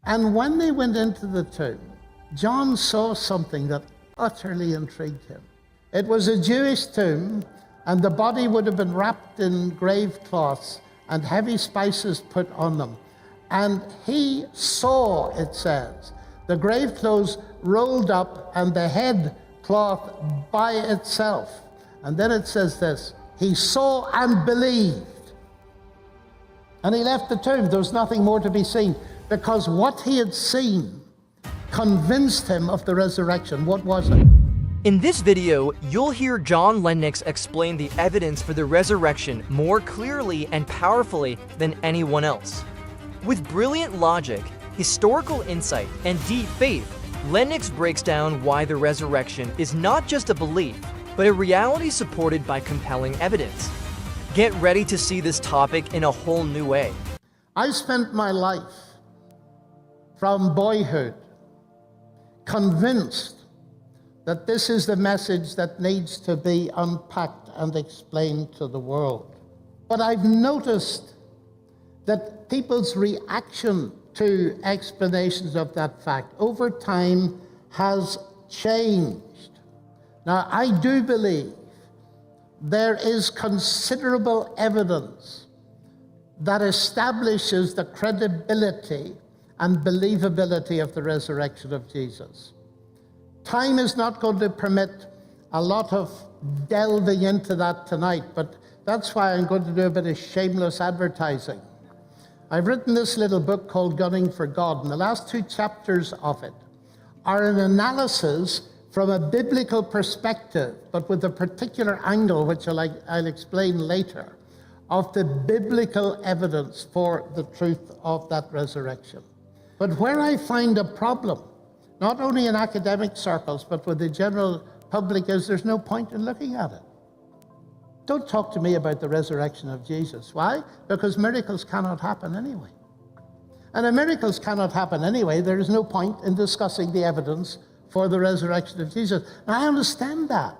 And when they went into the tomb, John saw something that utterly intrigued him. It was a Jewish tomb, and the body would have been wrapped in grave cloths and heavy spices put on them. And he saw, it says, the grave clothes rolled up and the head cloth by itself. And then it says this, he saw and believed. And he left the tomb. There was nothing more to be seen, because what he had seen convinced him of the resurrection. What was it? In this video, you'll hear John Lennox explain the evidence for the resurrection more clearly and powerfully than anyone else. With brilliant logic, historical insight, and deep faith, Lennox breaks down why the resurrection is not just a belief, but a reality supported by compelling evidence. Get ready to see this topic in a whole new way. I spent my life from boyhood convinced that this is the message that needs to be unpacked and explained to the world. But I've noticed that people's reaction to explanations of that fact over time has changed. Now, I do believe there is considerable evidence that establishes the credibility and believability of the resurrection of Jesus. Time is not going to permit a lot of delving into that tonight, but that's why I'm going to do a bit of shameless advertising. I've written this little book called Gunning for God, and the last 2 chapters of it are an analysis from a biblical perspective, but with a particular angle, which I'll explain later, of the biblical evidence for the truth of that resurrection. But where I find a problem, not only in academic circles, but with the general public, is there's no point in looking at it. Don't talk to me about the resurrection of Jesus. Why? Because miracles cannot happen anyway. And if miracles cannot happen anyway, there is no point in discussing the evidence for the resurrection of Jesus. And I understand that.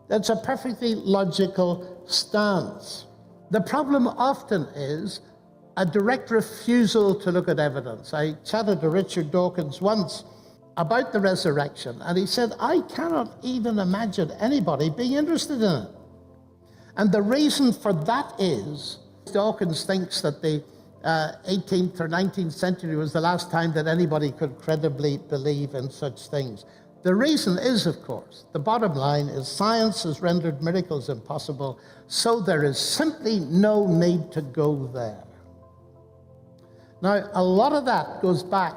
That's a perfectly logical stance. The problem often is a direct refusal to look at evidence. I chatted to Richard Dawkins once about the resurrection, and he said, I cannot even imagine anybody being interested in it. And the reason for that is, Dawkins thinks that the 18th or 19th century was the last time that anybody could credibly believe in such things. The reason is, of course, the bottom line is science has rendered miracles impossible, so there is simply no need to go there. Now, a lot of that goes back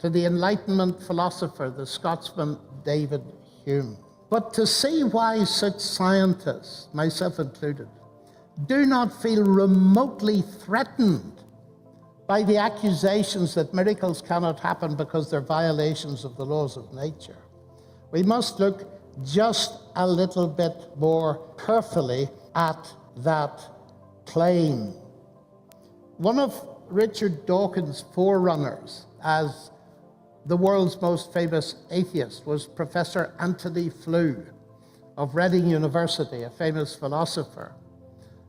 to the Enlightenment philosopher, the Scotsman David Hume. But to see why such scientists, myself included, do not feel remotely threatened by the accusations that miracles cannot happen because they're violations of the laws of nature, we must look just a little bit more carefully at that claim. One of Richard Dawkins' forerunners as the world's most famous atheist was Professor Antony Flew of Reading University, a famous philosopher,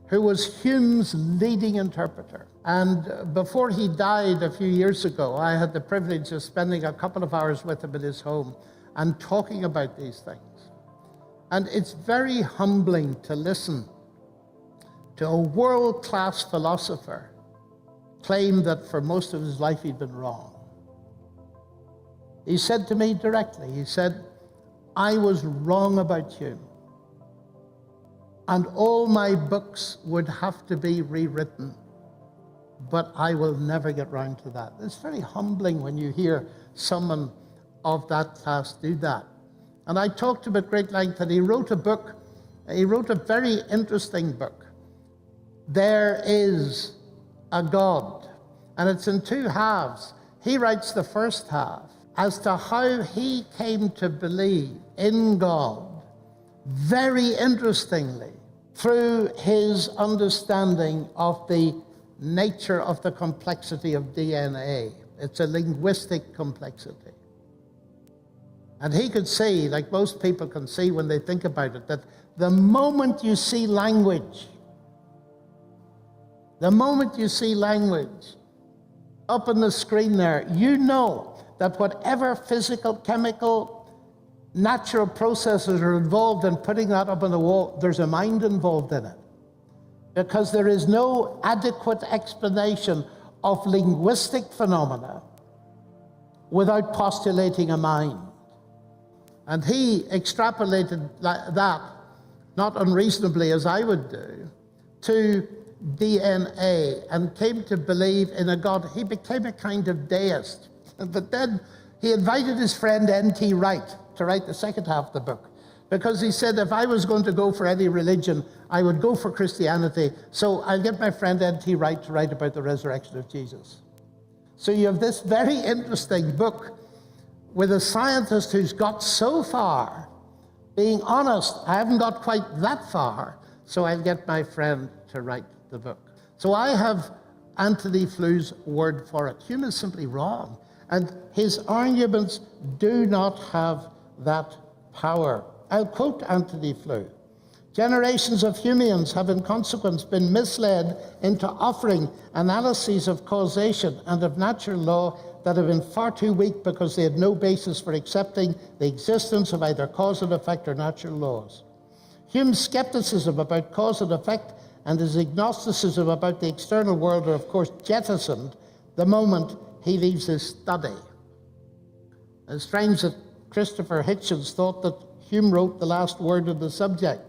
who was Hume's leading interpreter. And before he died a few years ago, I had the privilege of spending a couple of hours with him in his home and talking about these things. And it's very humbling to listen to a world-class philosopher claim that for most of his life he'd been wrong. He said to me directly, he said, I was wrong about Hume, and all my books would have to be rewritten, but I will never get round to that. It's very humbling when you hear someone of that class do that. And I talked to him at great length, and he wrote a book. He wrote a very interesting book. There Is a God. And it's in 2 halves. He writes the first half as to how he came to believe in God, very interestingly, through his understanding of the nature of the complexity of DNA. It's a linguistic complexity. And he could see, like most people can see when they think about it, that the moment you see language, up on the screen there, you know that whatever physical, chemical, natural processes are involved in putting that up on the wall, there's a mind involved in it. Because there is no adequate explanation of linguistic phenomena without postulating a mind. And he extrapolated that, not unreasonably as I would do, to DNA and came to believe in a God. He became a kind of deist. But then he invited his friend N.T. Wright to write the second half of the book, because he said if I was going to go for any religion, I would go for Christianity. So I'll get my friend N.T. Wright to write about the resurrection of Jesus. So you have this very interesting book with a scientist who's got so far, being honest, I haven't got quite that far, so I'll get my friend to write the book. So I have Anthony Fleur's word for it. Hume is simply wrong, and his arguments do not have that power. I'll quote Anthony Fleur. Generations of Humeans have in consequence been misled into offering analyses of causation and of natural law that have been far too weak because they had no basis for accepting the existence of either cause and effect or natural laws. Hume's skepticism about cause and effect and his agnosticism about the external world are of course jettisoned the moment he leaves his study. It's strange that Christopher Hitchens thought that Hume wrote the last word of the subject.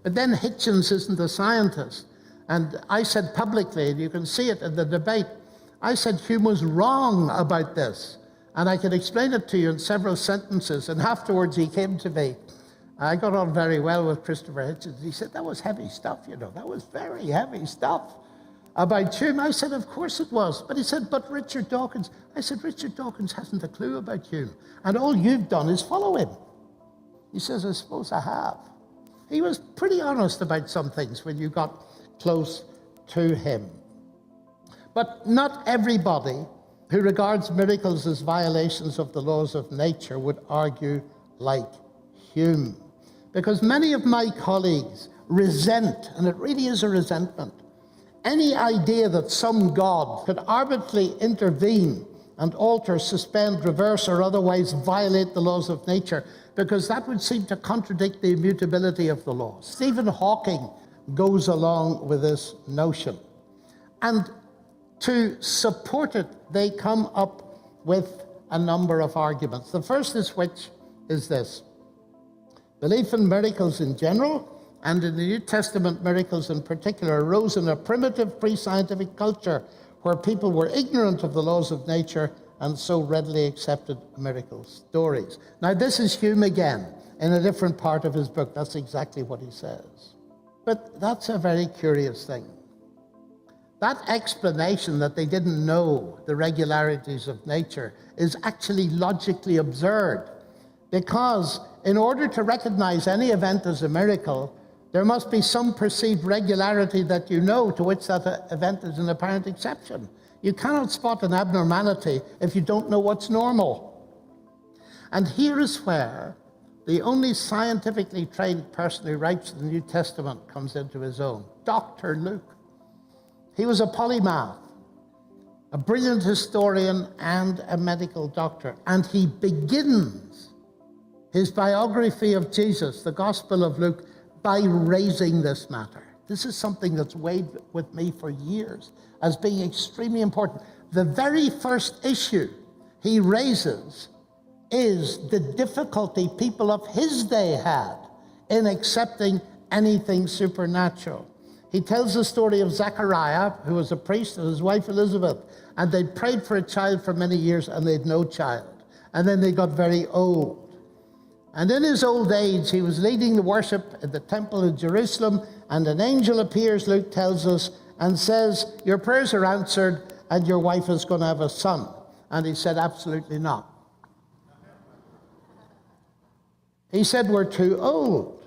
But then Hitchens isn't a scientist. And I said publicly, and you can see it in the debate, I said Hume was wrong about this. And I can explain it to you in several sentences. And afterwards he came to me. I got on very well with Christopher Hitchens. He said, that was heavy stuff, you know. That was very heavy stuff about Hume. I said, of course it was. But he said, but Richard Dawkins. I said, Richard Dawkins hasn't a clue about Hume. And all you've done is follow him. He says, I suppose I have. He was pretty honest about some things when you got close to him. But not everybody who regards miracles as violations of the laws of nature would argue like Hume. Because many of my colleagues resent, and it really is a resentment, any idea that some God could arbitrarily intervene and alter, suspend, reverse, or otherwise violate the laws of nature, because that would seem to contradict the immutability of the law. Stephen Hawking goes along with this notion. And to support it, they come up with a number of arguments. The first is which is this. Belief in miracles in general, and in the New Testament miracles in particular, arose in a primitive pre-scientific culture where people were ignorant of the laws of nature and so readily accepted miracle stories. Now, this is Hume again, in a different part of his book. That's exactly what he says. But that's a very curious thing. That explanation that they didn't know the regularities of nature is actually logically absurd, because in order to recognize any event as a miracle, there must be some perceived regularity that you know to which that event is an apparent exception. You cannot spot an abnormality if you don't know what's normal. And here is where the only scientifically trained person who writes the New Testament comes into his own, Dr. Luke. He was a polymath, a brilliant historian and a medical doctor. And he begins his biography of Jesus, the Gospel of Luke, by raising this matter. This is something that's weighed with me for years as being extremely important. The very first issue he raises is the difficulty people of his day had in accepting anything supernatural. He tells the story of Zechariah, who was a priest, and his wife Elizabeth, and they'd prayed for a child for many years and they'd no child. And then they got very old. And in his old age, he was leading the worship at the temple in Jerusalem, and an angel appears, Luke tells us, and says, your prayers are answered, and your wife is going to have a son. And he said, absolutely not. He said, we're too old.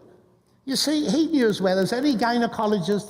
You see, he knew as well as any gynecologist